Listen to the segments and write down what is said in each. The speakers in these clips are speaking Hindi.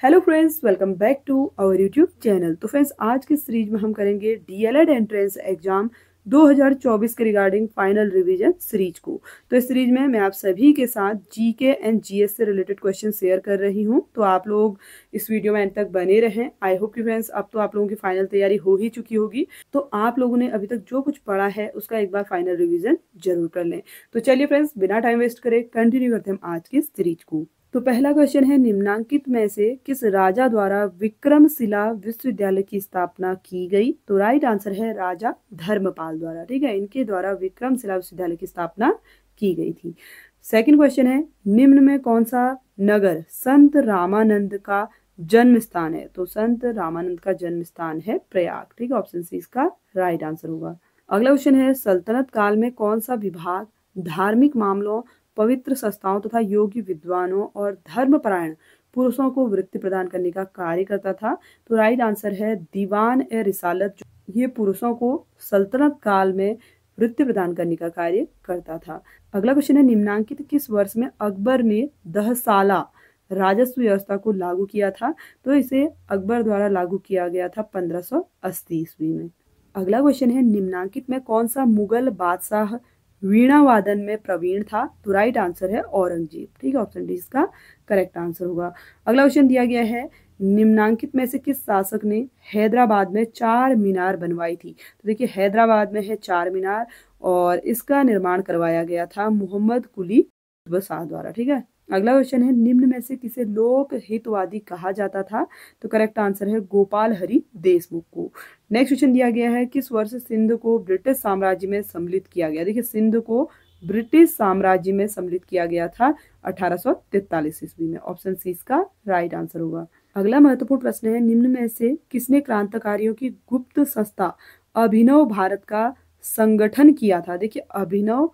Hello friends, welcome back to our YouTube channel. तो फ्रेंड्स, आज की सीरीज में हम करेंगे डीएलएड एंट्रेंस एग्जाम 2024 के रिगार्डिंग फाइनल रिवीजन सीरीज को। तो इस सीरीज में मैं आप सभी के साथ जीके एंड जीएस से रिलेटेड क्वेश्चन शेयर कर रही हूं। तो आप लोग इस वीडियो में एंड तक बने रहें। आई होप कि फ्रेंड्स अब तो आप लोगों की फाइनल तैयारी हो ही चुकी होगी, तो आप लोगों ने अभी तक जो कुछ पढ़ा है उसका एक बार फाइनल रिविजन जरूर कर लें। तो चलिए फ्रेंड्स, बिना टाइम वेस्ट करे कंटिन्यू करते हैं आज की सीरीज को। तो पहला क्वेश्चन है, निम्नांकित में से किस राजा द्वारा विक्रमशिला विश्वविद्यालय की स्थापना की गई? तो राइट आंसर है राजा धर्मपाल द्वारा। ठीक है, इनके द्वारा विक्रमशिला विश्वविद्यालय की स्थापना की गई थी। सेकंड क्वेश्चन है, निम्न में कौन सा नगर संत रामानंद का जन्म स्थान है? तो संत रामानंद का जन्म स्थान है प्रयाग। ठीक है, ऑप्शन सी इसका राइट आंसर होगा। अगला क्वेश्चन है, सल्तनत काल में कौन सा विभाग धार्मिक मामलों, पवित्र संस्थाओं तथा योग्य विद्वानों और धर्मपरायण पुरुषों को वृत्ति प्रदान करने का कार्य करता था? तो राइट आंसर है दीवान ए रिसालत। ये पुरुषों को सल्तनत काल में वृत्ति प्रदान करने का कार्य करता था। अगला क्वेश्चन है, निम्नांकित किस वर्ष में अकबर ने दहसाला राजस्व व्यवस्था को लागू किया था? तो इसे अकबर द्वारा लागू किया गया था 1580 ईस्वी में। अगला क्वेश्चन है, निम्नांकित में कौन सा मुगल बादशाह वीणा वादन में प्रवीण था? तो राइट आंसर है औरंगजेब। ठीक है, ऑप्शन डी इसका करेक्ट आंसर होगा। अगला क्वेश्चन दिया गया है, निम्नांकित में से किस शासक ने हैदराबाद में 4 मीनार बनवाई थी? तो देखिए, हैदराबाद में है 4 मीनार और इसका निर्माण करवाया गया था मोहम्मद कुली शाह द्वारा। ठीक है, अगला क्वेश्चन है, निम्न में से किसे लोक हितवादी कहा जाता था? तो करेक्ट आंसर है गोपाल हरि देशमुख को। नेक्स्ट क्वेश्चन दिया गया है, किस वर्ष सिंध को ब्रिटिश साम्राज्य में सम्मिलित किया गया? देखिए, सिंध को ब्रिटिश साम्राज्य में सम्मिलित किया गया था 1843 ईस्वी में। ऑप्शन सी इसका राइट आंसर होगा। अगला महत्वपूर्ण प्रश्न है, निम्न में से किसने क्रांतिकारियों की गुप्त संस्था अभिनव भारत का संगठन किया था? देखिए, अभिनव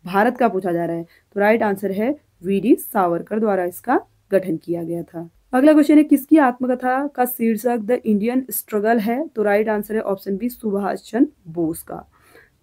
भारत का पूछा जा रहा है, तो राइट आंसर है वीडी सावरकर द्वारा इसका गठन किया गया था। अगला क्वेश्चन है, किसकी आत्मकथा का शीर्षक द इंडियन स्ट्रगल है? तो राइट आंसर है ऑप्शन बी सुभाष चंद्र बोस का।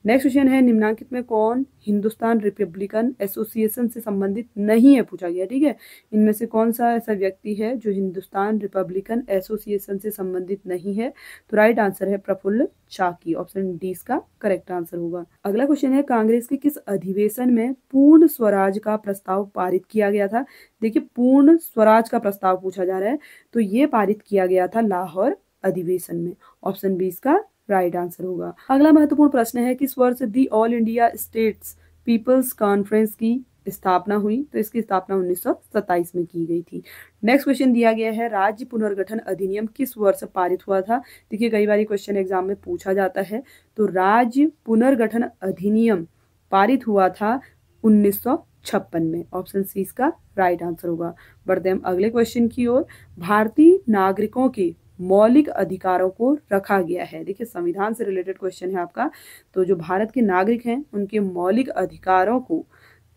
नेक्स्ट क्वेश्चन है, निम्नांकित में कौन हिंदुस्तान रिपब्लिकन एसोसिएशन से संबंधित नहीं है? पूछा गया। ठीक है, इनमें से कौन सा ऐसा व्यक्ति है जो हिंदुस्तान रिपब्लिकन एसोसिएशन से संबंधित नहीं है? तो राइट आंसर है प्रफुल्ल चाकी। ऑप्शन डी इसका करेक्ट आंसर होगा। अगला क्वेश्चन है, कांग्रेस के किस अधिवेशन में पूर्ण स्वराज का प्रस्ताव पारित किया गया था? देखिए, पूर्ण स्वराज का प्रस्ताव पूछा जा रहा है, तो ये पारित किया गया था लाहौर अधिवेशन में। ऑप्शन बी इसका राइट आंसर होगा। अगला महत्वपूर्ण प्रश्न है, किस वर्ष the all India states peoples conference की स्थापना हुई? तो इसकी स्थापना 1927 में की गई थी। नेक्स्ट क्वेश्चन दिया गया है, राज्य पुनर्गठन अधिनियम किस वर्ष पारित हुआ था? देखिए, कई बार क्वेश्चन एग्जाम में पूछा जाता है, तो राज्य पुनर्गठन अधिनियम पारित हुआ था 1956 में। ऑप्शन सी इसका राइट आंसर होगा। बढ़ते हम अगले क्वेश्चन की ओर। भारतीय नागरिकों के मौलिक अधिकारों को रखा गया है। देखिए, संविधान से रिलेटेड क्वेश्चन है आपका। तो जो भारत के नागरिक हैं उनके मौलिक अधिकारों को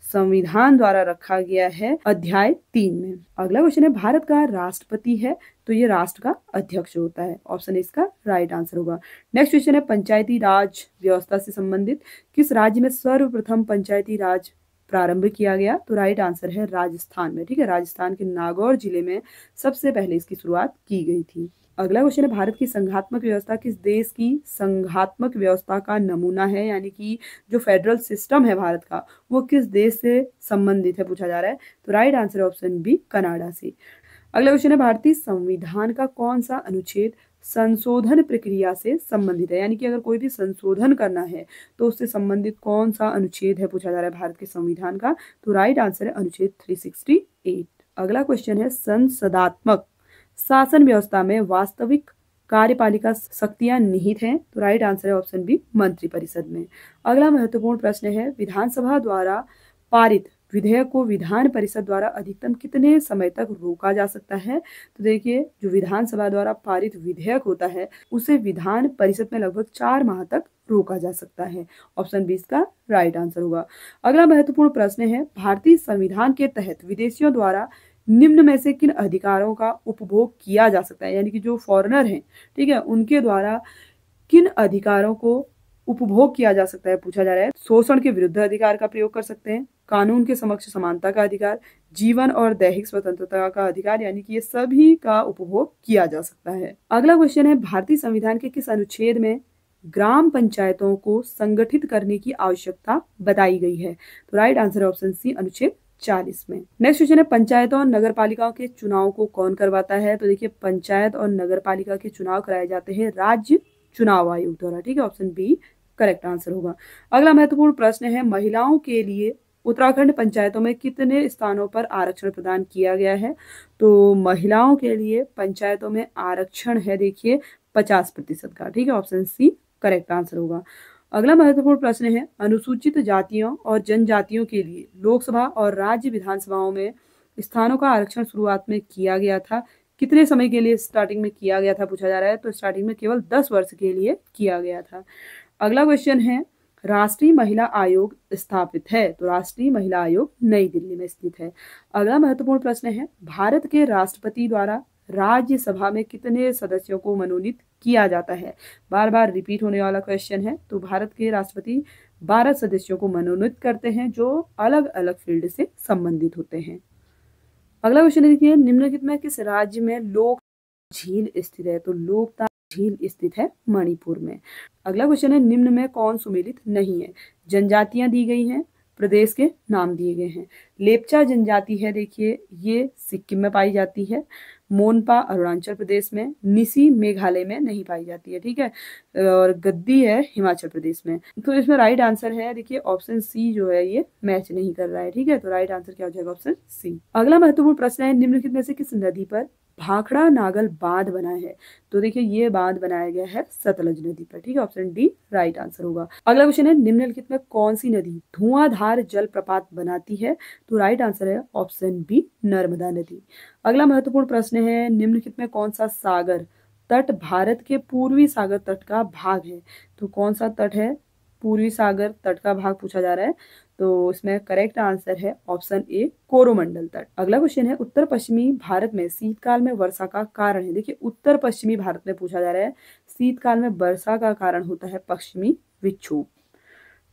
संविधान द्वारा रखा गया है अध्याय 3 में। अगला क्वेश्चन है, भारत का राष्ट्रपति है तो ये राष्ट्र का अध्यक्ष होता है। ऑप्शन इसका राइट आंसर होगा। नेक्स्ट क्वेश्चन है, पंचायती राज व्यवस्था से संबंधित किस राज्य में सर्वप्रथम पंचायती राज प्रारंभ किया गया? तो राइट आंसर है राजस्थान में। ठीक है, राजस्थान के नागौर जिले में सबसे पहले इसकी शुरुआत की गई थी। अगला क्वेश्चन है, भारत की संघात्मक व्यवस्था किस देश की संघात्मक व्यवस्था का नमूना है? यानी कि जो फेडरल सिस्टम है भारत का, वो किस देश से संबंधित है पूछा जा रहा है। तो राइट आंसर है ऑप्शन बी कनाडा से। अगला क्वेश्चन है, भारतीय संविधान का कौन सा अनुच्छेद संशोधन प्रक्रिया से संबंधित है? यानी कि अगर कोई भी संशोधन करना है तो उससे संबंधित कौन सा अनुच्छेद है पूछा जा रहा है भारत के संविधान का। तो राइट आंसर है अनुच्छेद 368। अगला क्वेश्चन है, संसदात्मक शासन व्यवस्था में वास्तविक कार्यपालिका शक्तियां निहित हैं? तो राइट आंसर है ऑप्शन बी मंत्रिपरिषद में। अगला महत्वपूर्ण प्रश्न है, विधानसभा द्वारा पारित विधेयक को विधान परिषद द्वारा अधिकतम कितने समय तक रोका जा सकता है? तो देखिए, जो विधानसभा द्वारा पारित विधेयक होता है उसे विधान परिषद में लगभग 4 माह तक रोका जा सकता है। ऑप्शन 20 का राइट आंसर होगा। अगला महत्वपूर्ण प्रश्न है, भारतीय संविधान के तहत विदेशियों द्वारा निम्न में से किन अधिकारों का उपभोग किया जा सकता है? यानी कि जो फॉरेनर हैं, ठीक है, उनके द्वारा किन अधिकारों को उपभोग किया जा सकता है पूछा जा रहा है। शोषण के विरुद्ध अधिकार का प्रयोग कर सकते हैं, कानून के समक्ष समानता का अधिकार, जीवन और दैहिक स्वतंत्रता का अधिकार, यानी कि ये सभी का उपभोग किया जा सकता है। अगला क्वेश्चन है, भारतीय संविधान के किस अनुच्छेद में ग्राम पंचायतों को संगठित करने की आवश्यकता बताई गई है? तो राइट आंसर है ऑप्शन सी, अनुच्छेद 40 में। नेक्स्ट क्वेश्चन है, पंचायतों और नगर पालिकाओं के चुनाव को कौन करवाता है? तो देखिए, पंचायत और नगर पालिका के चुनाव कराए जाते हैं राज्य चुनाव आयोग द्वारा। ठीक है, ऑप्शन बी करेक्ट आंसर होगा। अगला महत्वपूर्ण प्रश्न है, महिलाओं के लिए उत्तराखंड पंचायतों में कितने स्थानों पर आरक्षण प्रदान किया गया है? तो महिलाओं के लिए पंचायतों में आरक्षण है देखिए 50% का। ठीक है, ऑप्शन सी करेक्ट आंसर होगा। अगला महत्वपूर्ण प्रश्न है, अनुसूचित जातियों और जनजातियों के लिए लोकसभा और राज्य विधानसभाओं में स्थानों का आरक्षण शुरुआत में किया गया था। कितने समय के लिए स्टार्टिंग में किया गया था पूछा जा रहा है? तो स्टार्टिंग में केवल 10 वर्ष के लिए किया गया था। अगला क्वेश्चन है, राष्ट्रीय महिला आयोग स्थापित है? तो राष्ट्रीय महिला आयोग नई दिल्ली में स्थित है। अगला महत्वपूर्ण प्रश्न है, भारत के राष्ट्रपति द्वारा राज्यसभा में कितने सदस्यों को मनोनीत किया जाता है? बार बार रिपीट होने वाला क्वेश्चन है। तो भारत के राष्ट्रपति 12 सदस्यों को मनोनीत करते हैं जो अलग अलग फील्ड से संबंधित होते हैं। अगला क्वेश्चन देखिए, निम्नलिखित में किस राज्य में लोक झील स्थित है? तो लोकताक झील स्थित है मणिपुर में। अगला क्वेश्चन है, निम्न में कौन सुमेलित नहीं है? जनजातियां दी गई हैं, प्रदेश के नाम दिए गए हैं। लेप्चा जनजाति है देखिए, ये सिक्किम में पाई जाती है। मोनपा अरुणाचल प्रदेश में, निसी मेघालय में नहीं पाई जाती है। ठीक है, और गद्दी है हिमाचल प्रदेश में। तो इसमें राइट आंसर है देखिए ऑप्शन सी जो है ये मैच नहीं कर रहा है। ठीक है, तो राइट आंसर क्या हो जाएगा? Option C. अगला महत्वपूर्ण प्रश्न है, निम्नलिखित में से किस नदी पर भाखड़ा नागल बांध बना है? तो देखिए, ये बांध बनाया गया है सतलज नदी पर। ठीक है, ऑप्शन डी राइट आंसर होगा। अगला क्वेश्चन है, निम्नलिखित में कौन सी नदी धुआंधार जलप्रपात बनाती है? तो राइट आंसर है ऑप्शन बी नर्मदा नदी। अगला महत्वपूर्ण प्रश्न है, निम्नलिखित में कौन सा सागर तट भारत के पूर्वी सागर तट का भाग है? तो कौन सा तट है पूर्वी सागर तट का भाग पूछा जा रहा है? तो इसमें करेक्ट आंसर है ऑप्शन ए कोरोमंडल तट। अगला क्वेश्चन है, उत्तर पश्चिमी भारत में शीतकाल में वर्षा का कारण है? देखिए, उत्तर पश्चिमी भारत में पूछा जा रहा है, शीतकाल में वर्षा का कारण होता है पश्चिमी विक्षोभ।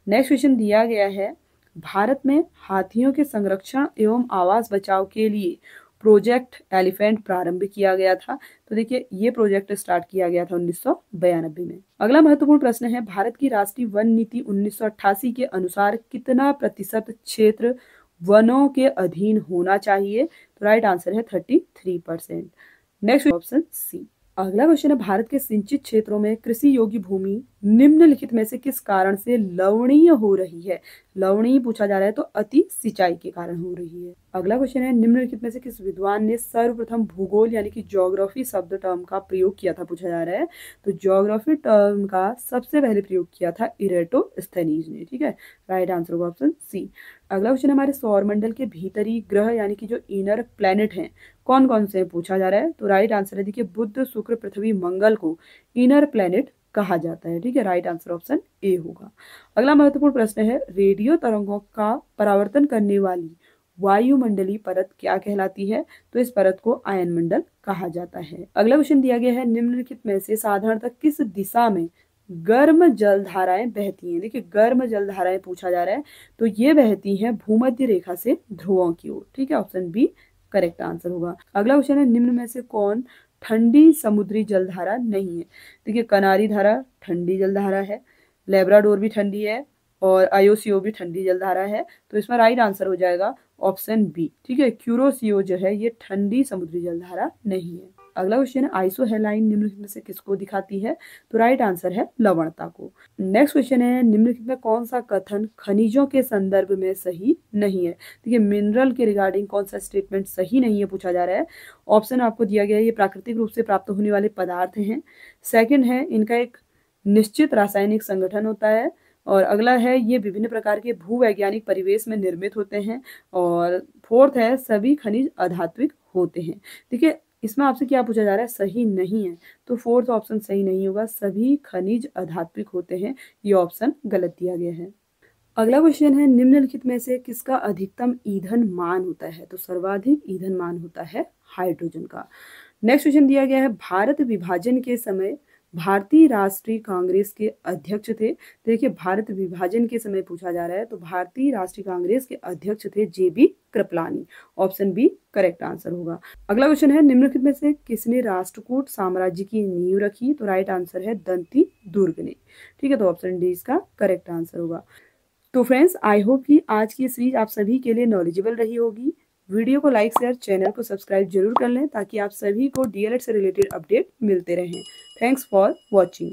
नेक्स्ट क्वेश्चन दिया गया है, भारत में हाथियों के संरक्षण एवं आवास बचाव के लिए प्रोजेक्ट एलिफेंट प्रारंभ किया गया था। तो देखिए, ये प्रोजेक्ट स्टार्ट किया गया था 1992 में। अगला महत्वपूर्ण प्रश्न है, भारत की राष्ट्रीय वन नीति 1988 के अनुसार कितना प्रतिशत क्षेत्र वनों के अधीन होना चाहिए? तो राइट आंसर है 33%। Next option C. अगला क्वेश्चन है, भारत के सिंचित क्षेत्रों में कृषि योग्य भूमि निम्नलिखित में से किस कारण से लवणीय हो रही है? लवणीय पूछा जा रहा है, तो अति सिंचाई के कारण हो रही है। अगला क्वेश्चन है, निम्नलिखित में से किस विद्वान ने सर्वप्रथम भूगोल यानी कि ज्योग्राफी शब्द टर्म का प्रयोग किया था पूछा जा रहा है? तो ज्योग्राफी टर्म का सबसे पहले प्रयोग किया था इरेटोस्थेनीज ने। ठीक है, राइट आंसर होगा ऑप्शन सी। अगला क्वेश्चन, हमारे सौरमंडल के भीतरी ग्रह यानी कि जो इनर प्लैनेट हैं कौन कौन से पूछा जा रहा है? तो राइट आंसर है देखिए, बुध, शुक्र, पृथ्वी, मंगल को इनर प्लैनेट कहा जाता है। ठीक है, राइट आंसर ऑप्शन ए होगा। अगला महत्वपूर्ण प्रश्न है, रेडियो तरंगों का परावर्तन करने वाली वायुमंडलीय परत क्या कहलाती है? तो इस परत को आयन मंडल कहा जाता है। अगला क्वेश्चन दिया गया है, निम्नलिखित में से साधारणतः किस दिशा में गर्म जलधाराएं बहती हैं? देखिए, गर्म जलधाराएं पूछा जा रहा है, तो ये बहती हैं भूमध्य रेखा से ध्रुवों की ओर। ठीक है, ऑप्शन बी करेक्ट आंसर होगा। अगला क्वेश्चन है, निम्न में से कौन ठंडी समुद्री जलधारा नहीं है? देखिए, कनारी धारा ठंडी जलधारा है, लेब्राडोर भी ठंडी है और आयोसीओ भी ठंडी जलधारा है। तो इसमें राइट आंसर हो जाएगा ऑप्शन बी। ठीक है, क्यूरोसियो जो है ये ठंडी समुद्री जलधारा नहीं है। अगला क्वेश्चन है, आइसोहेलाइन निम्नलिखित में से किसको दिखाती है? तो राइट आंसर है लवणता को। नेक्स्ट क्वेश्चन है, निम्नलिखित में कौन सा कथन खनिजों के संदर्भ में सही नहीं है? देखिए, मिनरल के रिगार्डिंग कौन सा स्टेटमेंट सही नहीं है पूछा जा रहा है? ऑप्शन आपको दिया गया है, ये प्राकृतिक रूप से प्राप्त होने वाले पदार्थ हैं। सेकेंड है, इनका एक निश्चित रासायनिक संगठन होता है। और अगला है, ये विभिन्न प्रकार के भूवैज्ञानिक परिवेश में निर्मित होते हैं। और फोर्थ है, सभी खनिज अधात्विक होते हैं। देखिए, इसमें आपसे क्या पूछा जा रहा है? सही नहीं है, तो फोर्थ ऑप्शन सही नहीं होगा, सभी खनिज अधात्विक होते हैं। ये ऑप्शन गलत दिया गया है। अगला क्वेश्चन है, निम्नलिखित में से किसका अधिकतम ईंधन मान होता है? तो सर्वाधिक ईंधन मान होता है हाइड्रोजन का। नेक्स्ट क्वेश्चन दिया गया है, भारत विभाजन के समय भारतीय राष्ट्रीय कांग्रेस के अध्यक्ष थे। देखिए भारत विभाजन के समय पूछा जा रहा है, तो भारतीय राष्ट्रीय कांग्रेस के अध्यक्ष थे JB Kripalani. Option B correct answer होगा। अगला क्वेश्चन है, निम्नलिखित में से किसने राष्ट्रकूट साम्राज्य की नींव रखी? तो राइट आंसर है दंती दुर्ग ने। ठीक है, तो ऑप्शन डी इसका करेक्ट आंसर होगा। तो फ्रेंड्स आई होप कि आज की सीरीज आप सभी के लिए नॉलेजेबल रही होगी। वीडियो को लाइक शेयर, चैनल को सब्सक्राइब जरूर कर लें ताकि आप सभी को DLED से रिलेटेड अपडेट मिलते रहें। Thanks for watching.